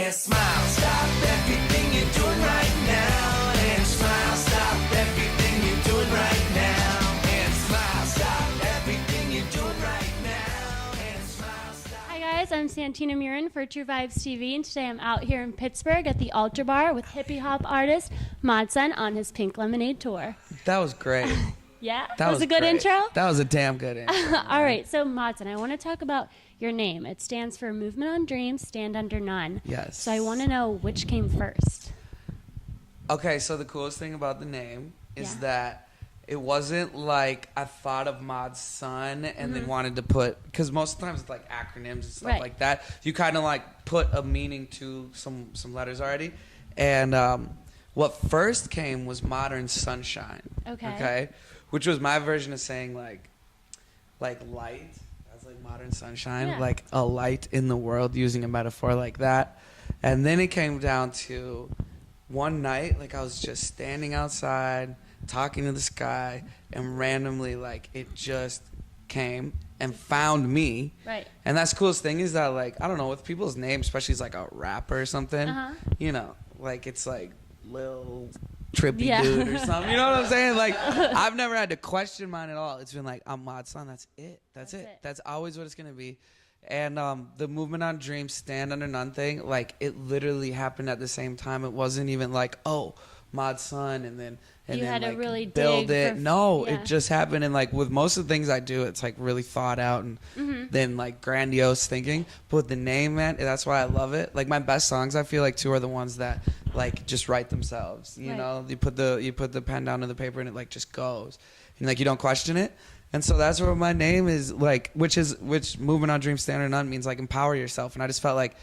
and smile. Stop everything you're doing right now and smile. Stop everything you're doing right now and smile. Stop everything you're doing right now and smile. Stop. Hi guys, I'm Santina Murin for TruVibesTV, and today I'm out here in Pittsburgh at the Altar Bar with hippie hop artist MODSUN on his Pink Lemonade tour. That was great. Yeah? That was a good great. intro? That was a damn good intro. All right, so MODSUN, I want to talk about your name. It stands for Movement on Dreams, Stand Under None. Yes. So I want to know which came first. Okay, so the coolest thing about the name is Yeah. that it wasn't like I thought of MODSUN and then wanted to put, because most of the times it's like acronyms and stuff Right. like that. You kind of like put a meaning to some letters already. And what first came was Modern Sunshine. Okay. Which was my version of saying like light. That's like modern sunshine, Yeah. like a light in the world, using a metaphor like that. And then it came down to one night, like I was just standing outside talking to the sky, and randomly like it just came and found me. Right. And that's the coolest thing is that, like, I don't know, with people's names, especially as like a rapper or something, you know, like it's like Lil Trippy dude or something. You know what I'm saying? Like, I've never had to question mine at all. It's been like, I'm MODSUN. That's it. That's it. That's always what it's going to be. And the Movement on Dreams, Stand Under None thing, like, it literally happened at the same time. It wasn't even like, oh, MODSUN, and then You had to like, really build dig it. for- No, yeah. it just happened. And like with most of the things I do, it's like really thought out and then like grandiose thinking. But with the name, man, that's why I love it. Like my best songs, I feel like too, are the ones that like just write themselves. You Right. know, you put the pen down to the paper and it like just goes, and like you don't question it. And so that's where my name is, like, which Movement on Dreams, Stand Under None means like empower yourself. And I just felt like,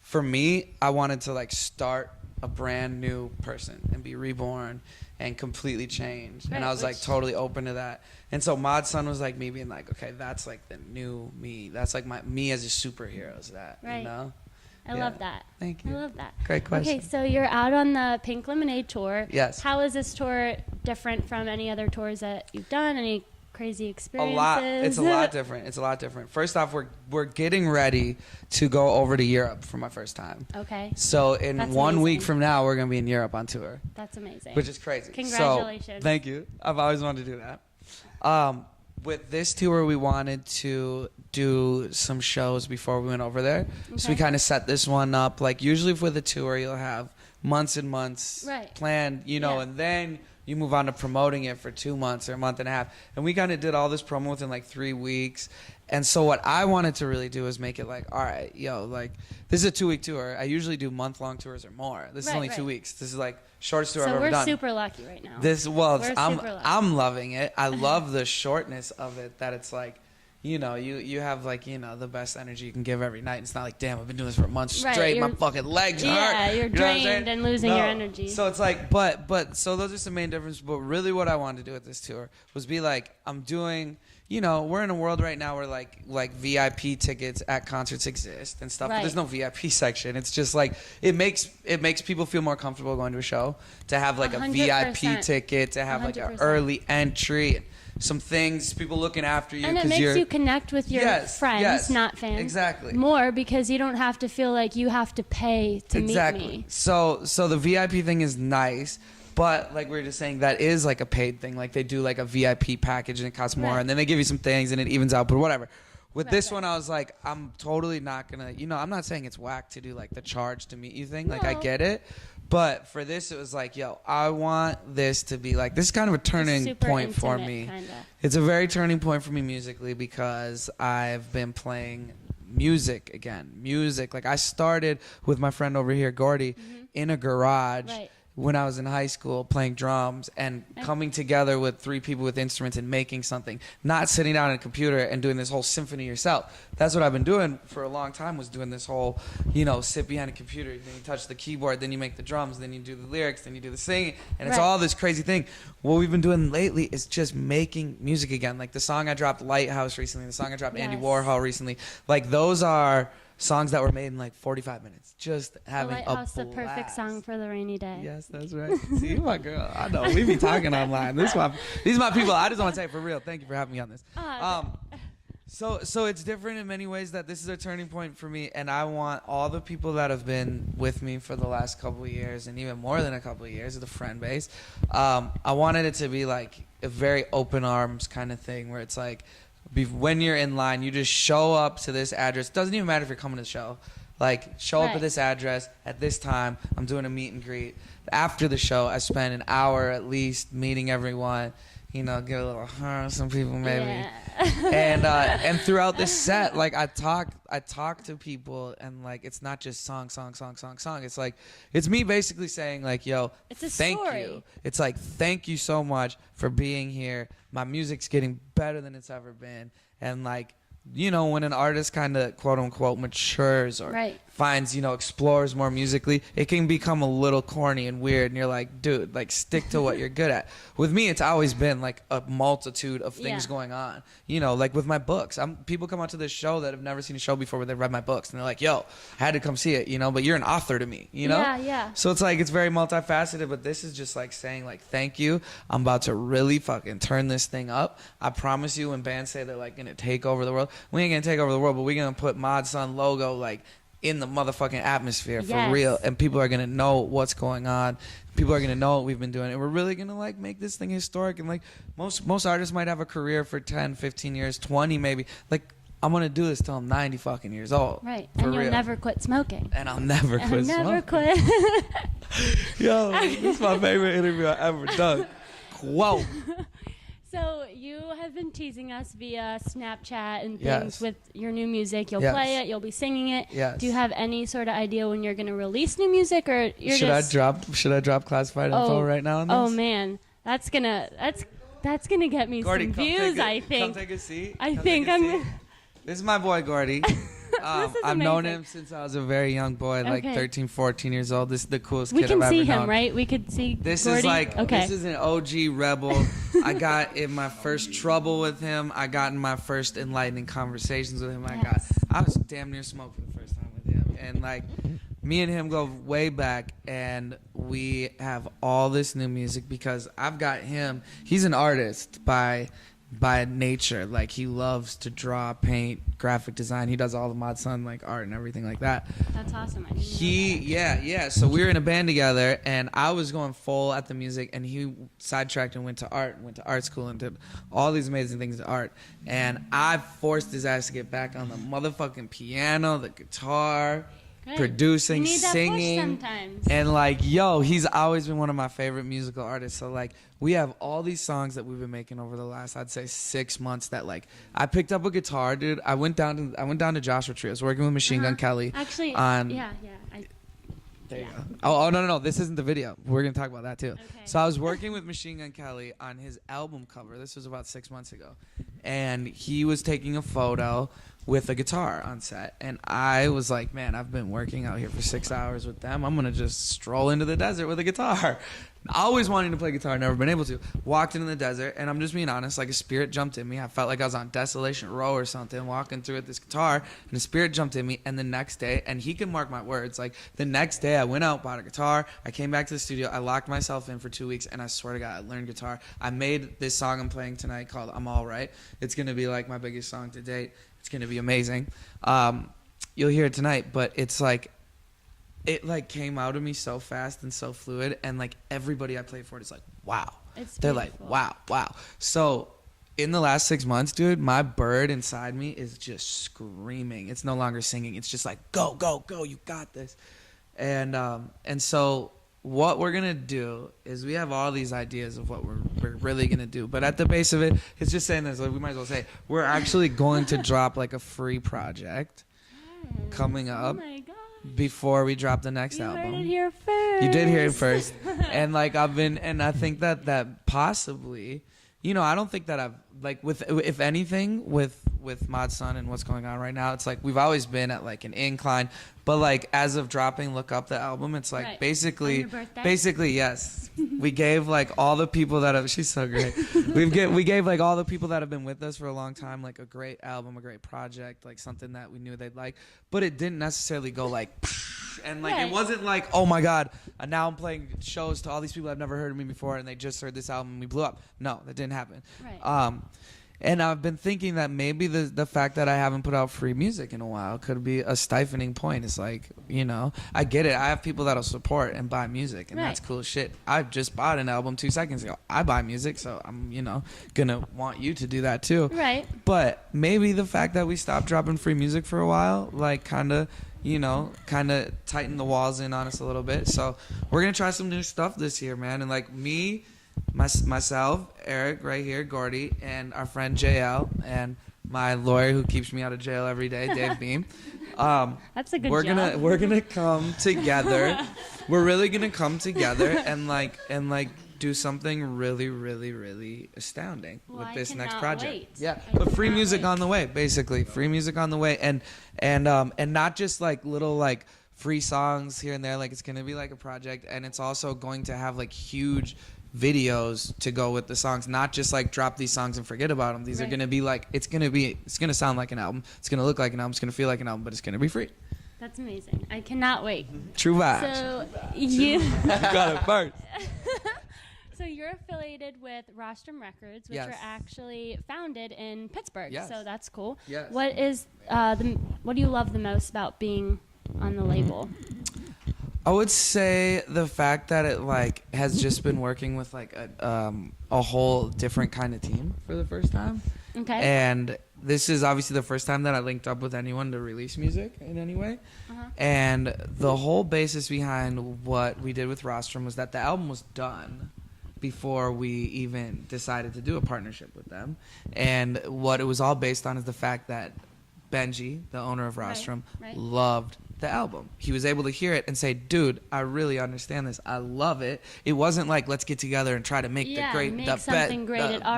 for me, I wanted to like start a brand new person and be reborn and completely changed. Right, and I was like which- totally open to that. And so MODSUN was like me being like, okay, that's like the new me. That's like me as a superhero is that, Right. you know? I Yeah. love that. Thank you. I love that. Great question. Okay, so you're out on the Pink Lemonade tour. Yes. How is this tour different from any other tours that you've done? Any crazy A experiences? lot. It's a lot different. It's a lot different. First off, we're getting ready to go over to Europe for my first time. Okay, So in That's 1 week amazing. from now, we're gonna be in Europe on tour, that's amazing. which is crazy. Congratulations. So, thank you. I've always wanted to do that. With this tour, we wanted to do some shows before we went over there. So we Okay. kind of set this one up. Like usually with a tour, you'll have months and months Right. planned, you know, Yeah. and then you move on to promoting it for 2 months or a month and a half. And we kind of did all this promo within like 3 weeks. And so what I wanted to really do is make it like, all right, yo, like this is a 2-week tour. I usually do month-long tours or more. This is Right, only 2 right. weeks. This is like shortest tour I've So ever we're done. super lucky right now. This well, We're I'm super lucky. I'm loving it. I love the shortness of it. That it's like, you know, you have like, you know, the best energy you can give every night. It's not like, damn, I've been doing this for months Right, straight. My you're- fucking legs hurt. Yeah, you're You know what I'm drained saying? and losing your energy. So it's like, but so those are some main differences. But really, what I wanted to do with this tour was be like, I'm doing. You know, we're in a world right now where like VIP tickets at concerts exist and stuff, but Right. there's no VIP section. It's just like it makes people feel more comfortable going to a show, to have like a 100%. VIP ticket, to have like an 100%. early entry, some things, people looking after you. And it 'cause makes you're, you connect with your Yes, friends, yes, not fans. exactly. More because you don't have to feel like you have to pay to Exactly. meet me. So the VIP thing is nice, but like we were just saying, that is like a paid thing. Like they do like a VIP package and it costs more, Right. and then they give you some things and it evens out. But whatever. With Right, this right. one, I was like, I'm totally not gonna. You know, I'm not saying it's whack to do like the charge to meet you thing. Like I No. get it, but for this, it was like, yo, I want this to be like, this is kind of a turning Super point for intimate, me. kinda. It's a very turning point for me musically because I've been playing music again. Music. Like I started with my friend over here, Gordy, in a garage. Right. When I was in high school playing drums and coming together with 3 people with instruments and making something, not sitting down at a computer and doing this whole symphony yourself. That's what I've been doing for a long time, was doing this whole, you know, sit behind a computer, then you touch the keyboard, then you make the drums, then you do the lyrics, then you do the singing, and it's Right. all this crazy thing. What we've been doing lately is just making music again. Like the song I dropped Lighthouse recently, the song I dropped Andy Yes. Warhol recently. Like those are songs that were made in like 45 minutes. Just The having Lighthouse, a the perfect blast. song for the rainy day. Yes, that's right. See, you my girl. I know. We be talking online. These are my people. I just want to say for real, thank you for having me on this. So it's different in many ways that this is a turning point for me, and I want all the people that have been with me for the last couple of years, and even more than a couple of years, the friend base. I wanted it to be like a very open arms kind of thing, where it's like, when you're in line, you just show up to this address. Doesn't even matter if you're coming to the show. Like, show up at this address at this time. I'm doing a meet and greet. After the show, I spend an hour at least meeting everyone. You know, get a little some people maybe, and throughout this set, like I talk to people, and like it's not just song. It's like it's me basically saying like, yo, thank you. It's like, thank you so much for being here. My music's getting better than it's ever been, and like, you know, when an artist kind of quote unquote matures or finds, you know, explores more musically, it can become a little corny and weird, and you're like, dude, like stick to what you're good at. With me, it's always been like a multitude of things going on, you know, like with my books. People come out to this show that have never seen a show before where they read my books, and they're like, yo, I had to come see it, you know, but you're an author to me, you know? So it's like, it's very multifaceted, but this is just like saying like, thank you. I'm about to really fucking turn this thing up. I promise you, when bands say they're like gonna take over the world, we ain't gonna take over the world, but we're gonna put MODSUN logo like in the motherfucking atmosphere for real, and people are gonna know what's going on. People are gonna know what we've been doing, and we're really gonna like make this thing historic. And like most artists might have a career for 10, 15 years, 20 maybe. Like, I'm gonna do this till I'm 90 fucking years old. Right, and you'll never quit smoking. And I'll never quit smoking. Never quit. Yo, this is my favorite interview I ever done. Whoa. So you have been teasing us via Snapchat and things with your new music. You'll play it. You'll be singing it. Do you have any sort of idea when you're going to release new music, or you're Should I drop classified info right now on this? Oh man, that's gonna get me Gordy, some views. I think. Come take a seat. This is my boy Gordy. I've known him since I was a very young boy, like 13, 14 years old. This is the coolest kid I've ever known. We can see him, right? We could see This Gordy? Is like, this is an OG rebel. I got in my first trouble with him. I got in my first enlightening conversations with him. I was damn near smoked for the first time with him. And like, me and him go way back, and we have all this new music because I've got him. He's an artist by nature. Like, he loves to draw, paint, graphic design. He does all the MODSUN like art and everything like that. That's awesome. I didn't know that. So we were in a band together, and I was going full at the music, and he sidetracked and went to art school and did all these amazing things to art. And I forced his ass to get back on the motherfucking piano, the guitar, producing, singing, and like, yo, he's always been one of my favorite musical artists. So like, we have all these songs that we've been making over the last, I'd say, 6 months. That like, I picked up a guitar, dude. I went down to Joshua Tree. I was working with Machine Gun Kelly. Actually, there you go. Oh no, this isn't the video. We're gonna talk about that too. So I was working with Machine Gun Kelly on his album cover. This was about 6 months ago, and he was taking a photo with a guitar on set, and I was like, man, I've been working out here for 6 hours with them. I'm gonna just stroll into the desert with a guitar. Always wanting to play guitar, never been able to. Walked into the desert, and I'm just being honest, like a spirit jumped in me. I felt like I was on Desolation Row or something, walking through with this guitar, and a spirit jumped in me. And the next day, and he can mark my words, like the next day I went out, bought a guitar, I came back to the studio, I locked myself in for 2 weeks, and I swear to God, I learned guitar. I made this song I'm playing tonight called I'm All Right. It's gonna be like my biggest song to date. It's gonna be amazing. You'll hear it tonight, but it's like, it like came out of me so fast and so fluid, and like everybody I played for is like, wow. They're beautiful. Like, wow. So in the last 6 months, dude, my bird inside me is just screaming. It's no longer singing. It's just like, go, you got this. And so what we're gonna do is, we have all these ideas of what we're really gonna do, but at the base of it, it's just saying this, like, we might as well say we're actually going to drop like a free project coming up. Oh my God. Before we drop the next album. You heard it here first. You did hear it first. And like, I think that possibly, you know, I don't think that I've like, if anything with MODSUN and what's going on right now, it's like we've always been at like an incline, but like as of dropping Look Up, the album, it's like basically yes, we gave like all the people that have, she's so great, we gave like all the people that have been with us for a long time like a great album, a great project, like something that we knew they'd like, but it didn't necessarily go like and like it wasn't like, oh my God, now I'm playing shows to all these people that have never heard of me before and they just heard this album and we blew up. No, that didn't happen. And I've been thinking that maybe the fact that I haven't put out free music in a while could be a stifling point. It's like, you know, I get it. I have people that'll support and buy music, and that's cool shit. I just bought an album 2 seconds ago. I buy music, so I'm, you know, gonna want you to do that too. Right. But maybe the fact that we stopped dropping free music for a while, like, kind of tighten the walls in on us a little bit. So we're gonna try some new stuff this year, man. And like myself, Eric right here, Gordy, and our friend JL, and my lawyer who keeps me out of jail every day, Dave Beam. That's a good job. We're gonna come together. We're really gonna come together and do something really, really, really astounding with this next project. Wait. Yeah, but free music on the way, basically. Free music on the way, and not just like little like free songs here and there. Like, it's gonna be like a project, and it's also going to have like huge videos to go with the songs, not just like drop these songs and forget about them. These are gonna be like, it's gonna sound like an album, it's gonna look like an album, it's gonna feel like an album, but it's gonna be free. That's amazing. I cannot wait. True vibes. So you got it first. So you're affiliated with Rostrum Records, which are actually founded in Pittsburgh. Yes. So that's cool. Yes. What is what do you love the most about being on the label? I would say the fact that it like has just been working with like a whole different kind of team for the first time. Okay. And this is obviously the first time that I linked up with anyone to release music in any way. And the whole basis behind what we did with Rostrum was that the album was done before we even decided to do a partnership with them. And what it was all based on is the fact that Benji, the owner of Rostrum, loved the album. He was able to hear it and say, dude, I really understand this. I love it. It wasn't like, let's get together and try to make the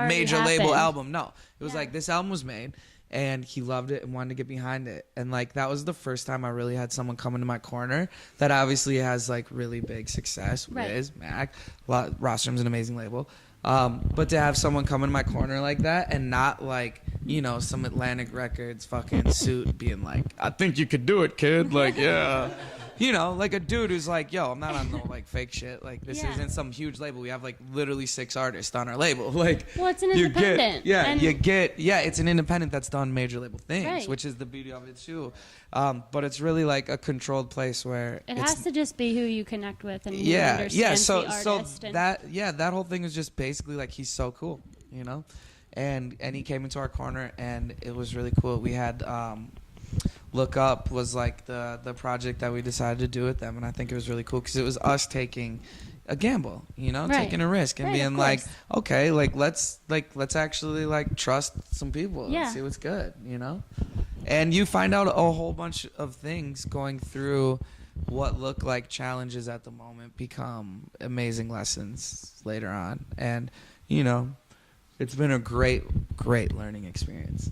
major label album. No, it was like, this album was made, and he loved it and wanted to get behind it. And like, that was the first time I really had someone come into my corner that obviously has like really big success. Wiz, Mac, Rostrum's an amazing label. But to have someone come in my corner like that and not like, you know, some Atlantic Records fucking suit being like, I think you could do it, kid. Like, yeah. You know, like a dude who's like, yo, I'm not on no like fake shit. Like, this isn't some huge label. We have like literally 6 artists on our label. Like, well, it's an independent. It's an independent that's done major label things, which is the beauty of it too. But it's really like a controlled place where it has to just be who you connect with and who understands the artist. So that whole thing is just basically like, he's so cool, you know, and he came into our corner and it was really cool. We had Look Up was like the project that we decided to do with them, and I think it was really cool because it was us taking a gamble, you know, taking a risk and being like, okay, like let's actually like trust some people and see what's good, you know. And you find out a whole bunch of things going through what look like challenges at the moment become amazing lessons later on. And, you know, it's been a great learning experience.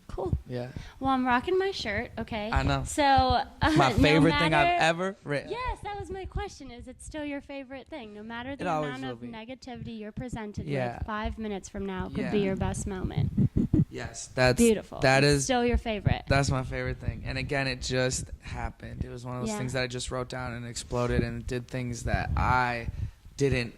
Cool. Yeah. Well, I'm rocking my shirt, okay? I know. So, my favorite thing I've ever written. Yes, that was my question. Is it still your favorite thing? No matter the amount of negativity you're presented with, 5 minutes from now could be your best moment. Yes, that's beautiful. That is still your favorite. That's my favorite thing. And again, it just happened. It was one of those things that I just wrote down and exploded, and it did things that I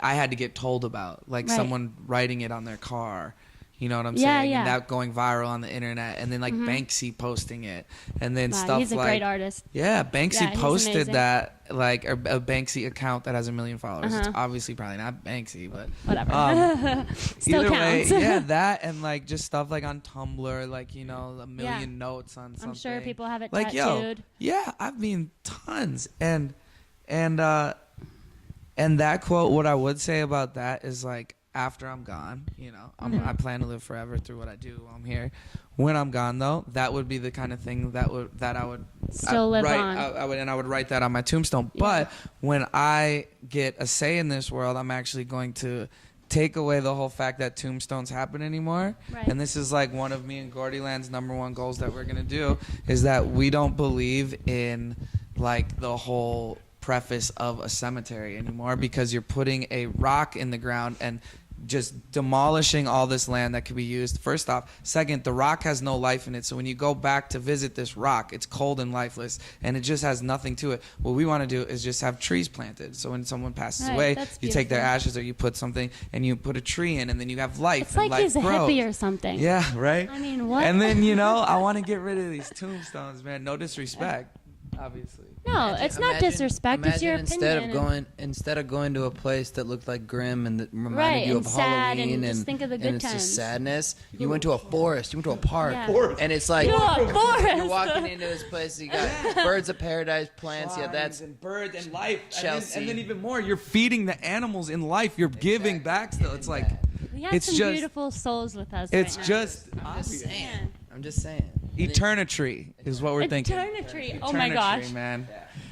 had to get told about, like someone writing it on their car. You know what I'm saying? And that going viral on the internet, and then like Banksy posting it, and then stuff he's a great artist. Yeah, Banksy posted that, like a Banksy account that has 1 million followers. It's obviously probably not Banksy, but whatever. Still either counts. way, that and like just stuff like on Tumblr, like, you know, 1 million notes on something. I'm sure people have it like, tattooed. I mean tons, and that quote. What I would say about that is like, after I'm gone, you know, I plan to live forever through what I do while I'm here. When I'm gone, though, that would be the kind of thing that I would still live on. I would write that on my tombstone. Yeah. But when I get a say in this world, I'm actually going to take away the whole fact that tombstones happen anymore. Right. And this is like one of me and Gordy Land's #1 goals that we're gonna do, is that we don't believe in like the whole preface of a cemetery anymore, because you're putting a rock in the ground and just demolishing all this land that could be used, first off. Second, the rock has no life in it. So when you go back to visit this rock, it's cold and lifeless, and it just has nothing to it. What we want to do is just have trees planted. So when someone passes away, you take their ashes or you put something and you put a tree in, and then you have life. It's like he's a hippie or something. Yeah, right? I mean, what? And then, you know, I want to get rid of these tombstones, man. No disrespect, obviously. No, it's not disrespect. It's your opinion. Instead of going to a place that looked like grim and that reminded you of Halloween and just think of the good it's times. just sadness, you went to a forest. You went to a park, and it's like you're walking into this place. You got birds of paradise, plants. Swines that's and birds and life. Chelsea. And then even more, you're feeding the animals in life. You're giving back still. It's like we have it's some just beautiful souls with us. It's right just now. I'm just saying. Eternity is what we're thinking. Eternity. Oh my gosh, man.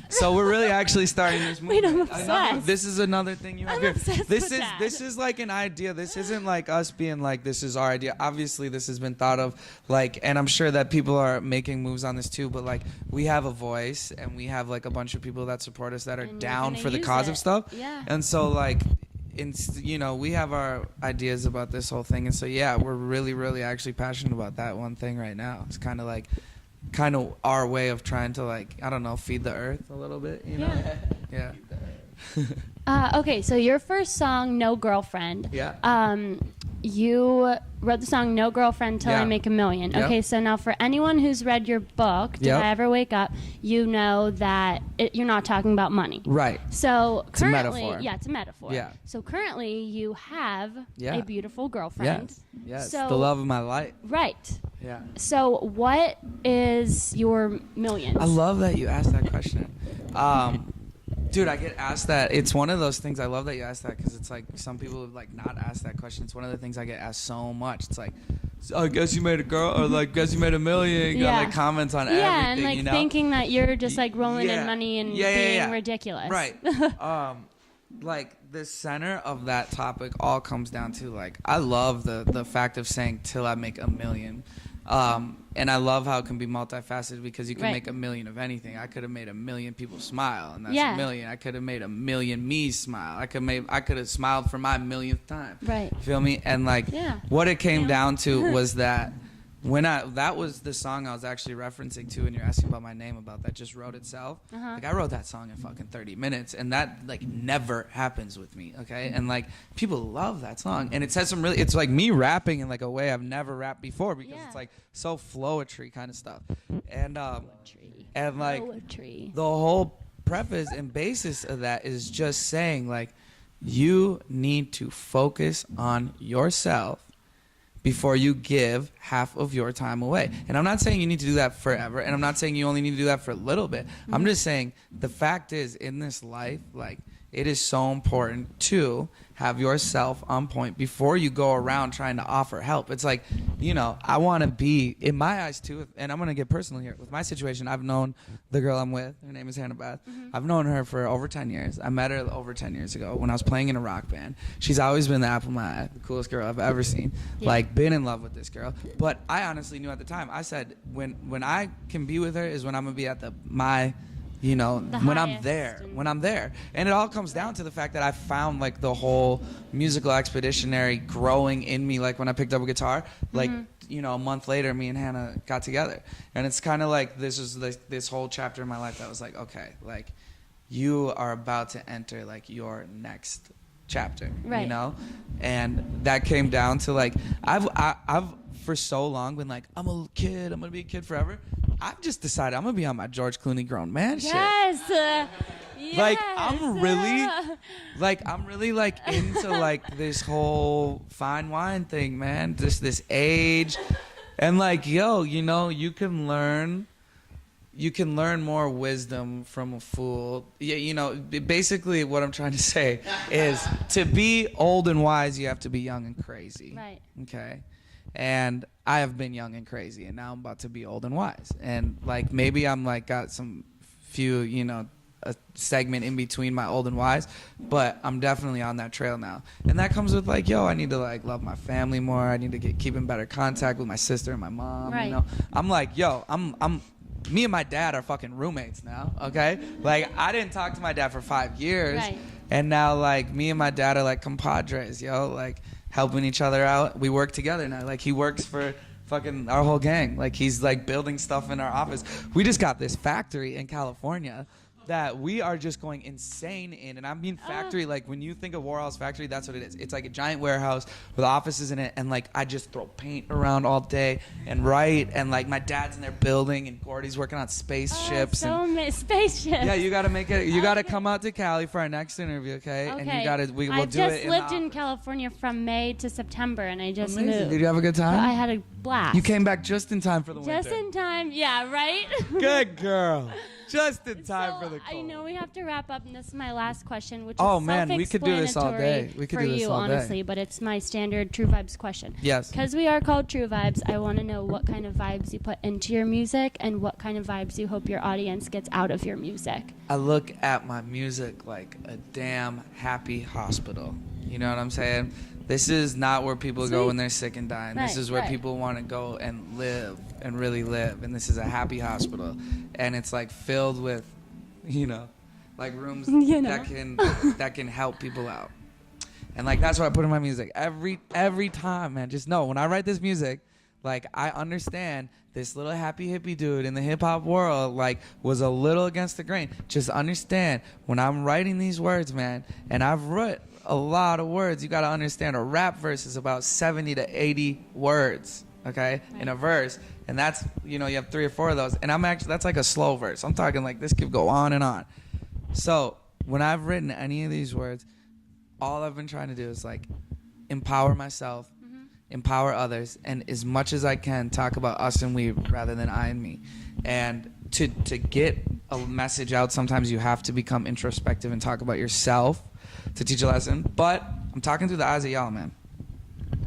So we're really actually starting this movement. Wait, I'm obsessed. This is another thing you have here. This This is like an idea. This isn't like us being like, this is our idea. Obviously, this has been thought of, like, and I'm sure that people are making moves on this too. But like, we have a voice, and we have like a bunch of people that support us that are down for the cause of stuff. Yeah. And so like, you know, we have our ideas about this whole thing, and so yeah, we're really, really actually passionate about that one thing right now. It's kind of our way of trying to, like, I don't know, feed the earth a little bit, you know? Yeah. Okay, so your first song, No Girlfriend. Yeah. You wrote the song No Girlfriend Till I Make a Million. Yep. Okay, so now for anyone who's read your book, Did I Ever Wake Up, you know that you're not talking about money. Right. So It's a currently, metaphor. yeah, it's a metaphor. Yeah. So currently you have a beautiful girlfriend. Yes. So, the love of my life. Right. Yeah. So what is your millions? I love that you asked that question. Dude, I get asked that. It's one of those things. I love that you asked that, because it's like some people have like not asked that question. It's one of the things I get asked so much. It's like, I guess you made a girl, or like, guess you made a million. Got like comments on everything. Yeah, and like you know? thinking that you're just like rolling in money and being ridiculous. Right. Like the center of that topic all comes down to, like, I love the fact of saying till I make a million. And I love how it can be multifaceted, because you can make a million of anything. I could have made a million people smile, and that's a million. I could have made a million me smile. I could have smiled for my millionth time. Right. Feel me? And like what it came down to was that that was the song I was actually referencing to, and you're asking about my name, about that just wrote itself. Like, I wrote that song in fucking 30 minutes, and that like never happens with me, okay? And like, people love that song, and it says some really, it's like me rapping in like a way I've never rapped before, because it's like so flowetry kind of stuff. And and like the whole preface and basis of that is just saying, like, you need to focus on yourself before you give half of your time away. And I'm not saying you need to do that forever, and I'm not saying you only need to do that for a little bit. I'm just saying the fact is, in this life, like, it is so important to have yourself on point before you go around trying to offer help. It's like, you know, I want to be, in my eyes too, and I'm going to get personal here. With my situation, I've known the girl I'm with. Her name is Hannah Beth. I've known her for over 10 years. I met her over 10 years ago when I was playing in a rock band. She's always been the apple of my eye, the coolest girl I've ever seen. Like, been in love with this girl. But I honestly knew at the time, I said, when I can be with her is when I'm going to be at you know, when I'm there. And it all comes down to the fact that I found like the whole musical expeditionary growing in me. Like, when I picked up a guitar, like, you know, a month later, me and Hannah got together. And it's kind of like, this was this whole chapter in my life that was like, okay, like, you are about to enter like your next chapter, you know? And that came down to like, I've for so long been like, I'm a kid, I'm gonna be a kid forever. I've just decided I'm gonna be on my George Clooney grown man shit. Like, I'm really like into like this whole fine wine thing, man. Just this age, and like, yo, you know, you can learn more wisdom from a fool. Yeah, you know, basically what I'm trying to say is, to be old and wise, you have to be young and crazy. Right. Okay. And I have been young and crazy, and now I'm about to be old and wise. And like, maybe I'm like got some few, you know, a segment in between my old and wise, but I'm definitely on that trail now. And that comes with like, yo, I need to like love my family more. I need to keep in better contact with my sister and my mom. You know, I'm like, yo, me and my dad are fucking roommates now. Okay, like, I didn't talk to my dad for 5 years, and now like me and my dad are like compadres, yo. Like, helping each other out. We work together now. Like he works for fucking our whole gang. Like he's like building stuff in our office. We just got this factory in California that we are just going insane in. And I mean factory, like when you think of Warhol's factory, that's what it is. It's like a giant warehouse with offices in it, and like I just throw paint around all day and write, and like my dad's in there building, and Gordy's working on spaceships. Spaceships. Yeah, you gotta make it. You gotta come out to Cali for our next interview, okay? And you gotta. We'll do it. I just lived in California from May to September, and I just Amazing. moved. Did you have a good time? I had a blast. You came back just in time for the winter. Just in time, yeah, right? Good girl. Just in time for the cold. I know we have to wrap up, and this is my last question, which oh, is man, we could do this all day. We could for do this you, all honestly, day. but it's my standard True Vibes question. Yes. Because we are called True Vibes, I want to know what kind of vibes you put into your music and what kind of vibes you hope your audience gets out of your music. I look at my music like a damn happy hospital. You know what I'm saying? This is not where people go when they're sick and dying. This is where people want to go and live and really live. And this is a happy hospital. And it's like filled with, you know, like rooms that can help people out. And like that's what I put in my music every time, man. Just know when I write this music, like I understand this little happy hippie dude in the hip hop world like was a little against the grain. Just understand when I'm writing these words, man, and I've wrote a lot of words. You got to understand a rap verse is about 70 to 80 words, okay, in a verse. And that's, you know, you have 3 or 4 of those. And that's like a slow verse. I'm talking like this could go on and on. So when I've written any of these words, all I've been trying to do is like empower myself, empower others, and as much as I can talk about us and we rather than I and me. And to get a message out, sometimes you have to become introspective and talk about yourself to teach a lesson. But I'm talking through the eyes of y'all, man.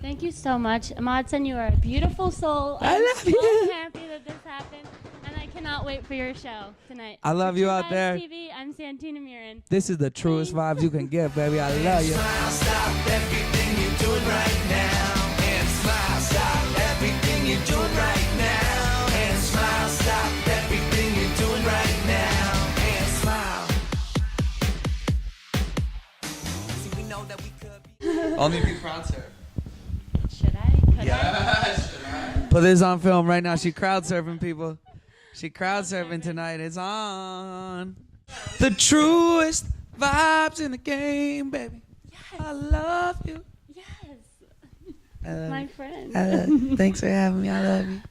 Thank you so much. MODSUN, you are a beautiful soul. I love you. I'm so happy that this happened, and I cannot wait for your show tonight. I love you out there. TruVibesTV, I'm Santina Murin. This is the truest vibes you can get, baby. I love you. Smile, stop everything you're doing right now. And smile, stop everything you're doing right now. And smile, stop everything you're doing right now. And smile. See, we know that we could be. Only if you crowd surf. Should I? Could I? Put this on film right now. She crowd surfing, people. She crowd surfing tonight. It's on. The truest vibes in the game, baby. Yes. I love you. Yes. My friend. Thanks for having me. I love you.